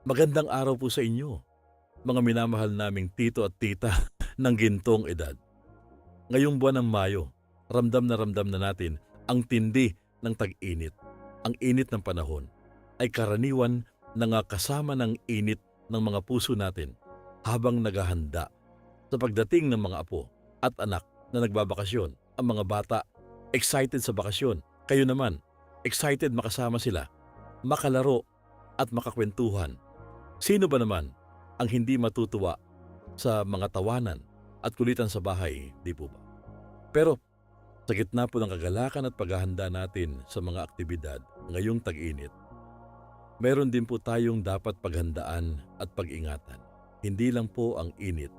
Magandang araw po sa inyo, mga minamahal naming tito at tita ng gintong edad. Ngayong buwan ng Mayo, ramdam na natin ang tindi ng tag-init. Ang init ng panahon ay karaniwan na kasama ng init ng mga puso natin habang naghahanda sa pagdating ng mga apo at anak na nagbabakasyon. Ang mga bata, excited sa bakasyon. Kayo naman, excited makasama sila, makalaro at makakwentuhan. Sino ba naman ang hindi matutuwa sa mga tawanan at kulitan sa bahay, di po ba? Pero sa gitna po ng kagalakan at paghahanda natin sa mga aktibidad ngayong tag-init, meron din po tayong dapat paghandaan at pag-ingatan. Hindi lang po ang init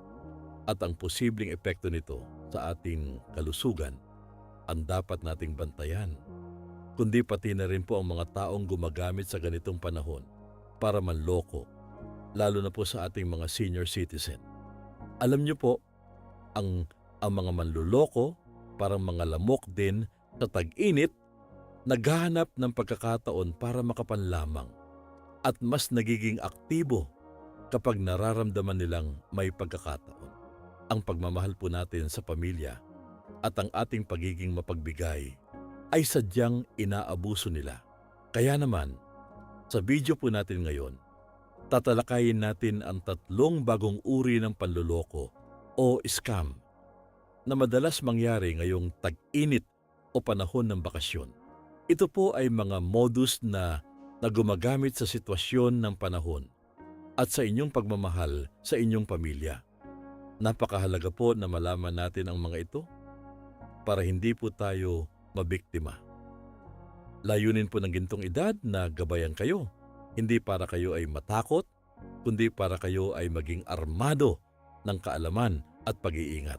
at ang posibleng epekto nito sa ating kalusugan ang dapat nating bantayan, kundi pati na rin po ang mga taong gumagamit sa ganitong panahon para manloko, lalo na po sa ating mga senior citizen. Alam niyo po, ang mga manluloko, parang mga lamok din sa tag-init, naghahanap ng pagkakataon para makapanlamang at mas nagiging aktibo kapag nararamdaman nilang may pagkakataon. Ang pagmamahal po natin sa pamilya at ang ating pagiging mapagbigay ay sadyang inaabuso nila. Kaya naman, sa video po natin ngayon, tatalakayin natin ang 3 bagong uri ng panloloko o scam na madalas mangyari ngayong tag-init o panahon ng bakasyon. Ito po ay mga modus na gumagamit sa sitwasyon ng panahon at sa inyong pagmamahal sa inyong pamilya. Napakahalaga po na malaman natin ang mga ito para hindi po tayo mabiktima. Layunin po ng gintong edad na gabayan kayo, hindi para kayo ay matakot, kundi para kayo ay maging armado ng kaalaman at pag-iingat.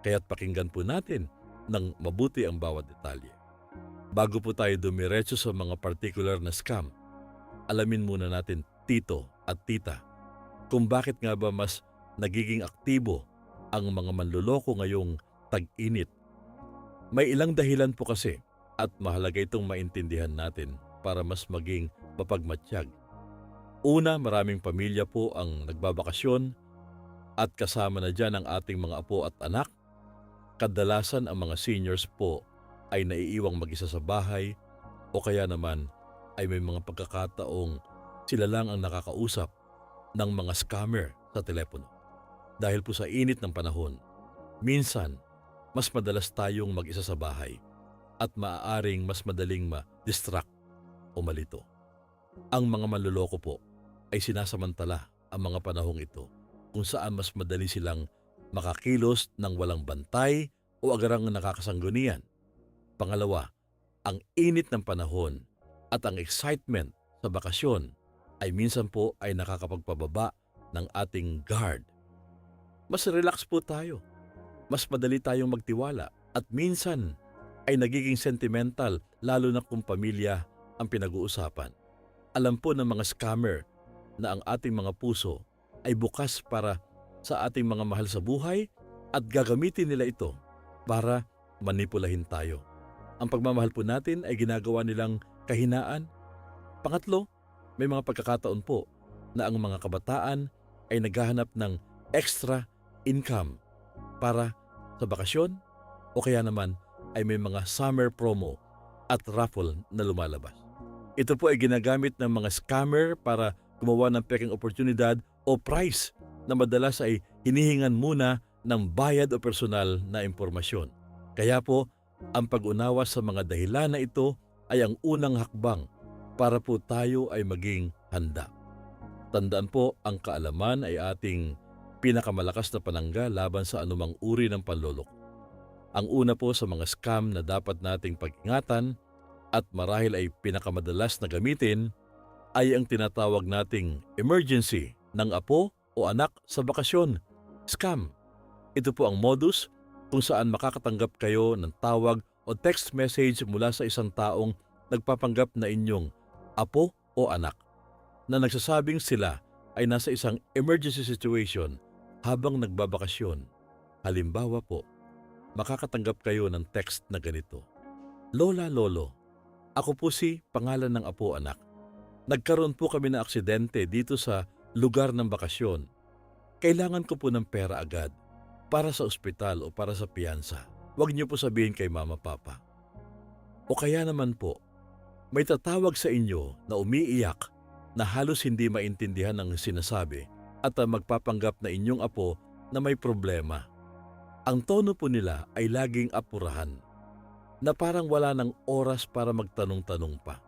Kaya't pakinggan po natin ng mabuti ang bawat detalye. Bago po tayo dumiretso sa mga particular na scam, alamin muna natin, tito at tita, kung bakit nga ba mas nagiging aktibo ang mga manloloko ngayong tag-init. May ilang dahilan po kasi at mahalaga itong maintindihan natin para mas maging mapagmatsyag. Una, maraming pamilya po ang nagbabakasyon at kasama na dyan ang ating mga apo at anak. Kadalasan ang mga seniors po ay naiiwang mag-isa sa bahay o kaya naman ay may mga pagkakataong sila lang ang nakakausap ng mga scammer sa telepono. Dahil po sa init ng panahon, minsan mas madalas tayong mag-isa sa bahay at maaaring mas madaling ma-distract o malito. Ang mga manloloko po ay sinasamantala ang mga panahong ito kung saan mas madali silang makakilos ng walang bantay o agarang nakakasanggunian. Pangalawa, ang init ng panahon at ang excitement sa bakasyon ay minsan po ay nakakapagpababa ng ating guard. Mas relax po tayo, mas madali tayong magtiwala at minsan ay nagiging sentimental lalo na kung pamilya ang pinag-uusapan. Alam po ng mga scammer na ang ating mga puso ay bukas para sa ating mga mahal sa buhay at gagamitin nila ito para manipulahin tayo. Ang pagmamahal po natin ay ginagawa nilang kahinaan. Pangatlo, may mga pagkakataon po na ang mga kabataan ay naghahanap ng extra income para sa bakasyon o kaya naman ay may mga summer promo at raffle na lumalabas. Ito po ay ginagamit ng mga scammer para gumawa ng peking oportunidad o price na madalas ay hinihingan muna ng bayad o personal na impormasyon. Kaya po, ang pag-unawa sa mga dahilan na ito ay ang unang hakbang para po tayo ay maging handa. Tandaan po, ang kaalaman ay ating pinakamalakas na panangga laban sa anumang uri ng panloloko. Ang una po sa mga scam na dapat nating pag-ingatan at marahil ay pinakamadalas na gamitin ay ang tinatawag nating emergency ng apo o anak sa bakasyon. Scam. Ito po ang modus kung saan makakatanggap kayo ng tawag o text message mula sa isang taong nagpapanggap na inyong apo o anak na nagsasabing sila ay nasa isang emergency situation habang nagbabakasyon. Halimbawa po, makakatanggap kayo ng text na ganito: "Lola, Lolo, ako po si pangalan ng apo anak. Nagkaroon po kami ng aksidente dito sa lugar ng bakasyon. Kailangan ko po ng pera agad para sa ospital o para sa piyansa. Huwag niyo po sabihin kay mama papa. O kaya naman po, may tatawag sa inyo na umiiyak na halos hindi maintindihan ang sinasabi at magpapanggap na inyong apo na may problema. Ang tono po nila ay laging apurahan, na parang wala ng oras para magtanong-tanong pa.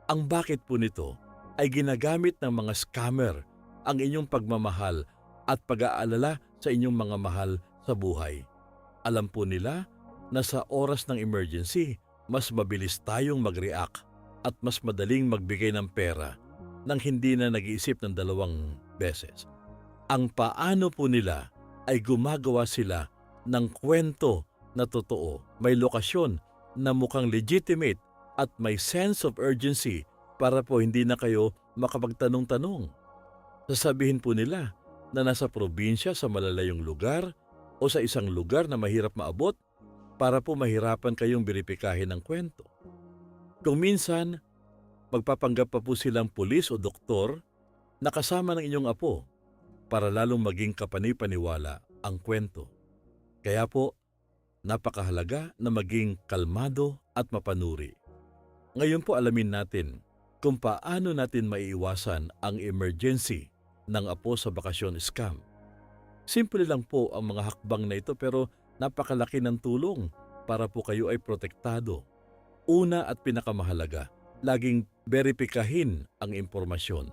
Ang bakit po nito ay ginagamit ng mga scammer ang inyong pagmamahal at pag-aalala sa inyong mga mahal sa buhay. Alam po nila na sa oras ng emergency, mas mabilis tayong mag-react at mas madaling magbigay ng pera nang hindi na nag-iisip ng 2 beses. Ang paano po nila ay gumagawa sila ng kwento na totoo, may lokasyon na mukhang legitimate at may sense of urgency para po hindi na kayo makapagtanong-tanong. Sasabihin po nila na nasa probinsya sa malalayong lugar o sa isang lugar na mahirap maabot para po mahirapan kayong beripikahin ng kwento. Kung minsan, magpapanggap pa po silang pulis o doktor na kasama ng inyong apo para lalong maging kapani-paniwala ang kwento. Kaya po, napakahalaga na maging kalmado at mapanuri. Ngayon po alamin natin kung paano natin maiiwasan ang emergency ng apo sa bakasyon scam. Simple lang po ang mga hakbang na ito pero napakalaki ng tulong para po kayo ay protektado. Una at pinakamahalaga, laging beripikahin ang impormasyon.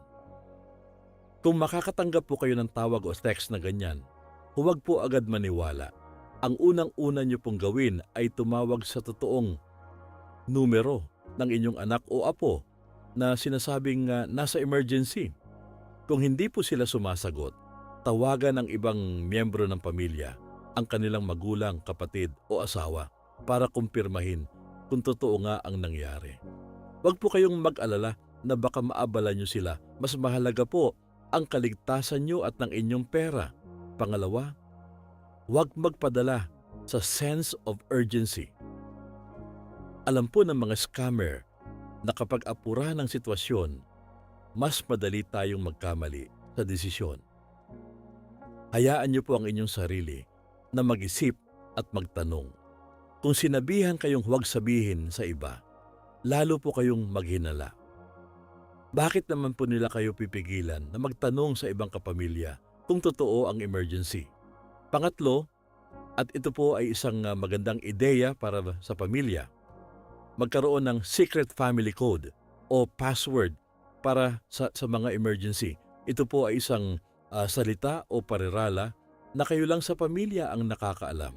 Kung makakatanggap po kayo ng tawag o text na ganyan, huwag po agad maniwala. Ang unang-una niyo pong gawin ay tumawag sa totoong numero ng inyong anak o apo na sinasabing nasa emergency. Kung hindi po sila sumasagot, tawagan ng ibang miyembro ng pamilya, ang kanilang magulang, kapatid o asawa para kumpirmahin kung totoo nga ang nangyari. Huwag po kayong mag-alala na baka maabala nyo sila. Mas mahalaga po ang kaligtasan nyo at ng inyong pera. Pangalawa, huwag magpadala sa sense of urgency. Alam po ng mga scammer na kapag apura ng sitwasyon, mas madali tayong magkamali sa desisyon. Hayaan niyo po ang inyong sarili na mag-isip at magtanong. Kung sinabihan kayong huwag sabihin sa iba, lalo po kayong maghinala. Bakit naman po nila kayo pipigilan na magtanong sa ibang kapamilya kung totoo ang emergency? Pangatlo, at ito po ay isang magandang ideya para sa pamilya, magkaroon ng secret family code o password para sa mga emergency. Ito po ay isang salita o parirala na kayo lang sa pamilya ang nakakaalam.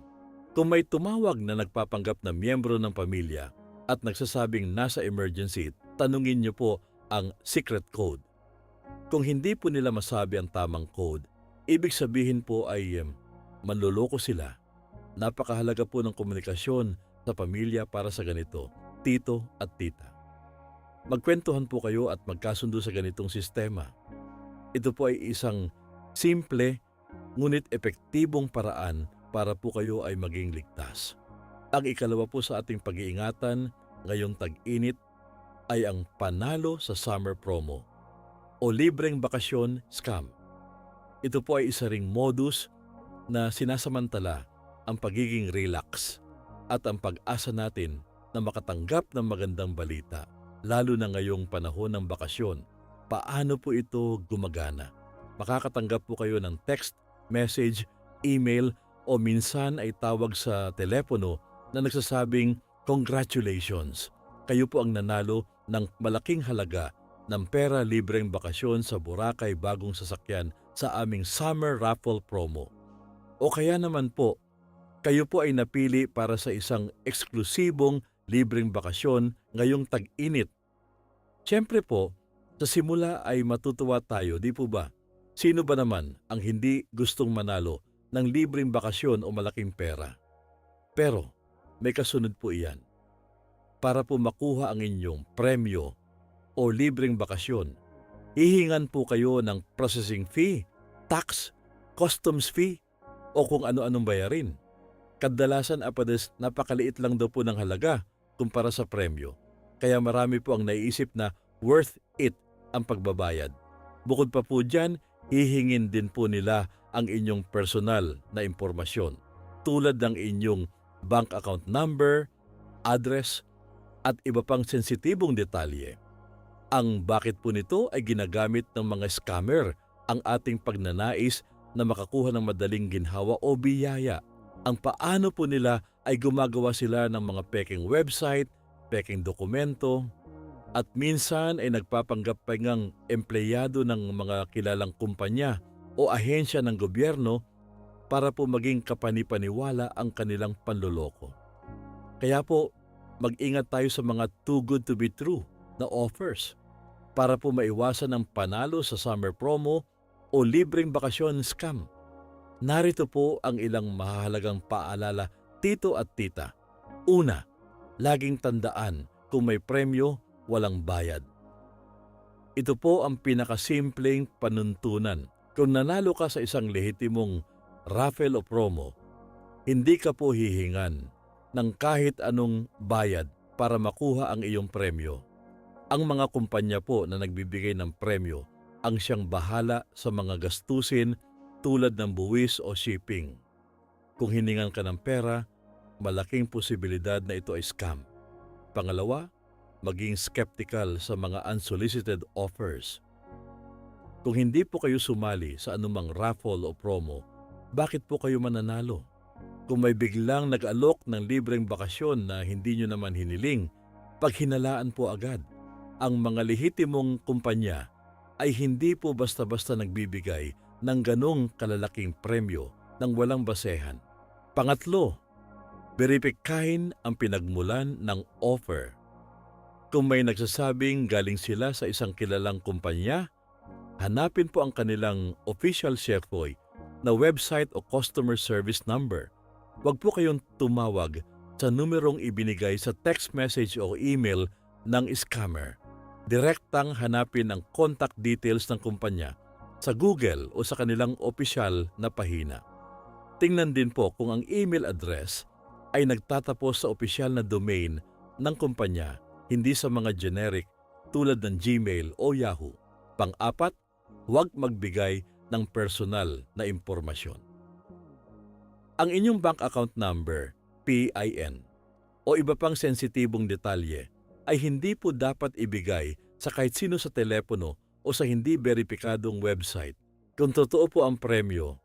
Kung may tumawag na nagpapanggap na miyembro ng pamilya at nagsasabing nasa emergency, tanungin niyo po ang secret code. Kung hindi po nila masabi ang tamang code, ibig sabihin po ay manloloko sila. Napakahalaga po ng komunikasyon sa pamilya para sa ganito, tito at tita. Magkwentuhan po kayo at magkasundo sa ganitong sistema. Ito po ay isang simple ngunit epektibong paraan para po kayo ay maging ligtas. Ang ikalawa po sa ating pag-iingatan ngayong tag-init ay ang panalo sa summer promo o libreng bakasyon scam. Ito po ay isa ring modus na sinasamantala ang pagiging relax at ang pag-asa natin na makatanggap ng magandang balita, lalo na ngayong panahon ng bakasyon. Paano po ito gumagana? Makakatanggap po kayo ng text, message, email o minsan ay tawag sa telepono na nagsasabing congratulations. Kayo po ang nanalo ng malaking halaga ng pera libreng bakasyon sa Boracay bagong sasakyan sa aming summer raffle promo. O kaya naman po, kayo po ay napili para sa isang eksklusibong libreng bakasyon ngayong tag-init. Siyempre po, sa simula ay matutuwa tayo, di po ba? Sino ba naman ang hindi gustong manalo ng libreng bakasyon o malaking pera? Pero may kasunod po iyan. Para po makuha ang inyong premyo o libreng bakasyon, hihingan po kayo ng processing fee, tax, customs fee o kung ano-anong bayarin. Kadalasan napakaliit lang daw po ng halaga kumpara sa premyo. Kaya marami po ang naiisip na worth it ang pagbabayad. Bukod pa po dyan, hihingin din po nila ang inyong personal na impormasyon tulad ng inyong bank account number, address, at iba pang sensitibong detalye. Ang bakit po nito ay ginagamit ng mga scammer ang ating pagnanais na makakuha ng madaling ginhawa o biyaya. Ang paano po nila ay gumagawa sila ng mga peking website, peking dokumento, at minsan ay nagpapanggap pa ngang empleyado ng mga kilalang kumpanya o ahensya ng gobyerno para po maging kapanipaniwala ang kanilang panloloko. Kaya po, mag-ingat tayo sa mga too good to be true na offers para po maiwasan ang panalo sa summer promo o libreng bakasyon scam. Narito po ang ilang mahalagang paalala, tito at tita. Una, laging tandaan kung may premyo, walang bayad. Ito po ang pinakasimpleng panuntunan. Kung nanalo ka sa isang lehitimong raffle o promo, hindi ka po hihingan ng kahit anong bayad para makuha ang iyong premyo. Ang mga kumpanya po na nagbibigay ng premyo ang siyang bahala sa mga gastusin tulad ng buwis o shipping. Kung hiningan ka ng pera, malaking posibilidad na ito ay scam. Pangalawa, maging skeptical sa mga unsolicited offers. Kung hindi po kayo sumali sa anumang raffle o promo, bakit po kayo mananalo? Kung may biglang nag-alok ng libreng bakasyon na hindi nyo naman hiniling, paghinalaan po agad. Ang mga lehitimong kumpanya ay hindi po basta-basta nagbibigay ng ganong kalalaking premyo nang walang basehan. Pangatlo, beripikahin ang pinagmulan ng offer. Kung may nagsasabing galing sila sa isang kilalang kumpanya, hanapin po ang kanilang official Chefboy na website o customer service number. Huwag po kayong tumawag sa numerong ibinigay sa text message o email ng scammer. Direktang hanapin ang contact details ng kumpanya sa Google o sa kanilang opisyal na pahina. Tingnan din po kung ang email address ay nagtatapos sa opisyal na domain ng kumpanya, hindi sa mga generic tulad ng Gmail o Yahoo. Pang-apat, huwag magbigay ng personal na impormasyon. Ang inyong bank account number, PIN, o iba pang sensitibong detalye ay hindi po dapat ibigay sa kahit sino sa telepono o sa hindi beripikadong website. Kung totoo po ang premyo,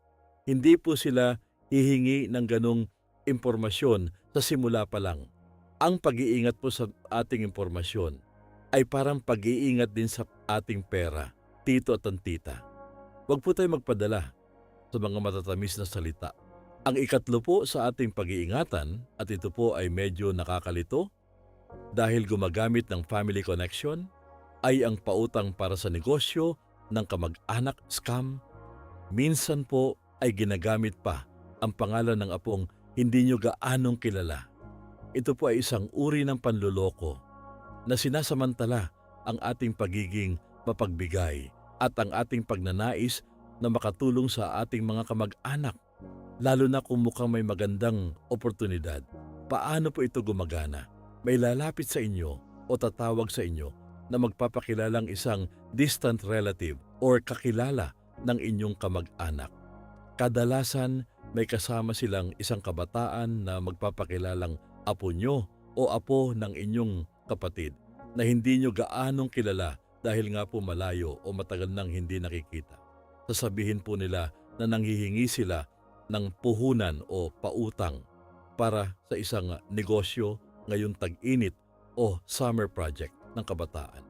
hindi po sila hihingi ng ganong impormasyon sa simula pa lang. Ang pag-iingat po sa ating impormasyon ay parang pag-iingat din sa ating pera, tito at tita. Huwag po tayo magpadala sa mga matatamis na salita. Ang ikatlo po sa ating pag-iingatan, at ito po ay medyo nakakalito dahil gumagamit ng family connection, ay ang pautang para sa negosyo ng kamag-anak scam. Minsan po ay ginagamit pa ang pangalan ng apong hindi nyo gaanong kilala. Ito po ay isang uri ng panluloko na sinasamantala ang ating pagiging mapagbigay at ang ating pagnanais na makatulong sa ating mga kamag-anak, lalo na kung mukhang may magandang oportunidad. Paano po ito gumagana? May lalapit sa inyo o tatawag sa inyo na magpapakilalang isang distant relative or kakilala ng inyong kamag-anak. Kadalasan may kasama silang isang kabataan na magpapakilalang apo nyo o apo ng inyong kapatid na hindi nyo gaanong kilala dahil nga po malayo o matagal nang hindi nakikita. Sasabihin po nila na nanghihingi sila ng puhunan o pautang para sa isang negosyo ngayong tag-init o summer project ng kabataan.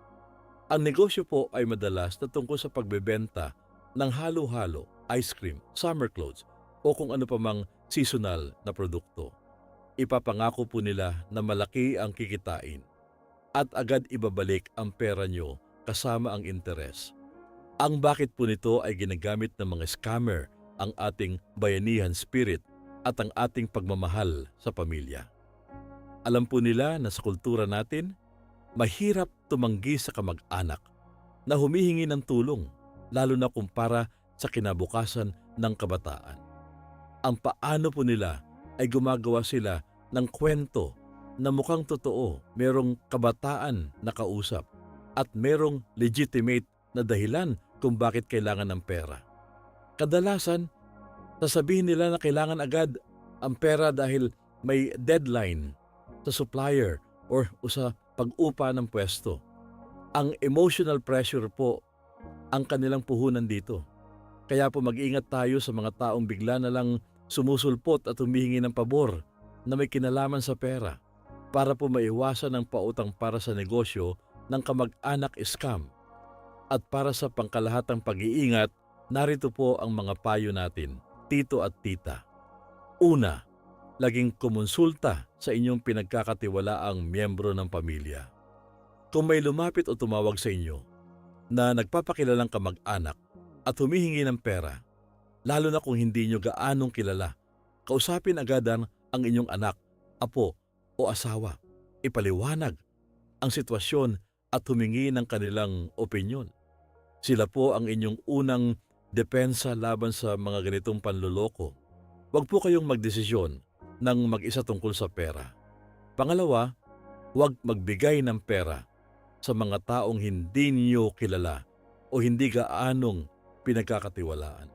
Ang negosyo po ay madalas na tungkol sa pagbebenta ng halo-halo, ice cream, summer clothes o kung ano pa mang seasonal na produkto. Ipapangako po nila na malaki ang kikitain at agad ibabalik ang pera nyo kasama ang interes. Ang bakit po nito ay ginagamit ng mga scammer ang ating bayanihan spirit at ang ating pagmamahal sa pamilya. Alam po nila na sa kultura natin, mahirap tumanggi sa kamag-anak na humihingi ng tulong, lalo na kumpara sa kinabukasan ng kabataan. Ang paano po nila ay gumagawa sila ng kwento na mukhang totoo, merong kabataan na kausap at merong legitimate na dahilan kung bakit kailangan ng pera. Kadalasan, sasabihin nila na kailangan agad ang pera dahil may deadline sa supplier o sa pag-upa ng pwesto. Ang emotional pressure po ang kanilang puhunan dito. Kaya po mag-ingat tayo sa mga taong bigla na lang sumusulpot at humihingi ng pabor na may kinalaman sa pera para po maiwasan ang pautang para sa negosyo ng kamag-anak scam. At para sa pangkalahatang pag-iingat, narito po ang mga payo natin, tito at tita. Una, laging kumonsulta sa inyong pinagkakatiwalaang miyembro ng pamilya. Kung may lumapit o tumawag sa inyo na nagpapakilalang kamag-anak at humihingi ng pera, lalo na kung hindi nyo gaanong kilala, kausapin agad ang inyong anak, apo o asawa. Ipaliwanag ang sitwasyon at humingi ng kanilang opinyon. Sila po ang inyong unang depensa laban sa mga ganitong panloloko. Huwag po kayong magdesisyon ng mag-isa tungkol sa pera. Pangalawa, huwag magbigay ng pera sa mga taong hindi niyo kilala o hindi gaanong pinagkakatiwalaan.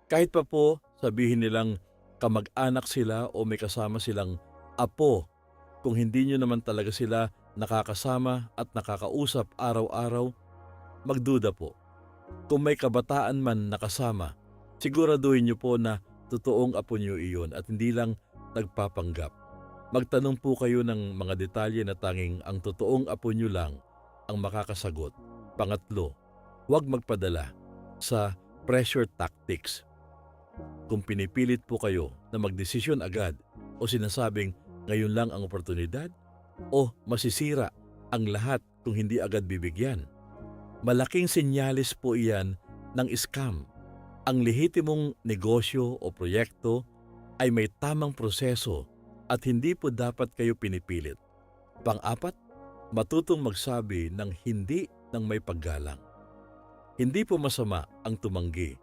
Kahit pa po sabihin nilang kamag-anak sila o may kasama silang apo, kung hindi niyo naman talaga sila nakakasama at nakakausap araw-araw, magduda po. Kung may kabataan man nakasama, siguraduhin niyo po na totoong apo niyo iyon at hindi lang nagpapanggap. Magtanong po kayo ng mga detalye na tanging ang totoong apo niyo lang ang makakasagot. Pangatlo, huwag magpadala sa pressure tactics. Kung pinipilit po kayo na magdesisyon agad o sinasabing ngayon lang ang oportunidad o masisira ang lahat kung hindi agad bibigyan, malaking senyales po iyan ng scam. Ang lehitimong negosyo o proyekto ay may tamang proseso at hindi po dapat kayo pinipilit. Pang-apat, matutong magsabi ng hindi ng may paggalang. Hindi po masama ang tumanggi.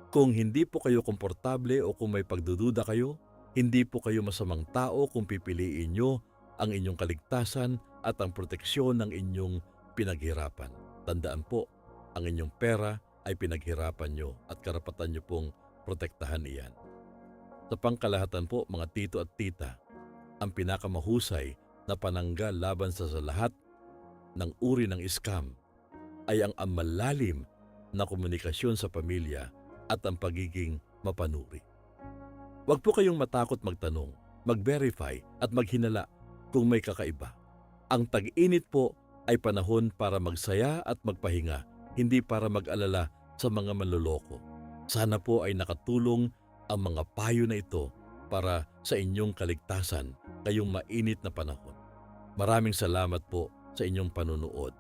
Kung hindi po kayo komportable o kung may pagdududa kayo, hindi po kayo masamang tao kung pipiliin nyo ang inyong kaligtasan at ang proteksyon ng inyong pinaghirapan. Tandaan po, ang inyong pera ay pinaghirapan nyo at karapatan nyo pong protektahan iyan. Sa pangkalahatan po, mga tito at tita, ang pinakamahusay na pananggal laban sa lahat ng uri ng scam ay ang malalim na komunikasyon sa pamilya at ang pagiging mapanuri. Huwag po kayong matakot magtanong, mag-verify at maghinala kung may kakaiba. Ang tag-init po ay panahon para magsaya at magpahinga, hindi para mag-alala sa mga manloloko. Sana po ay nakatulong ang mga payo na ito para sa inyong kaligtasan ngayong mainit na panahon. Maraming salamat po sa inyong panunood.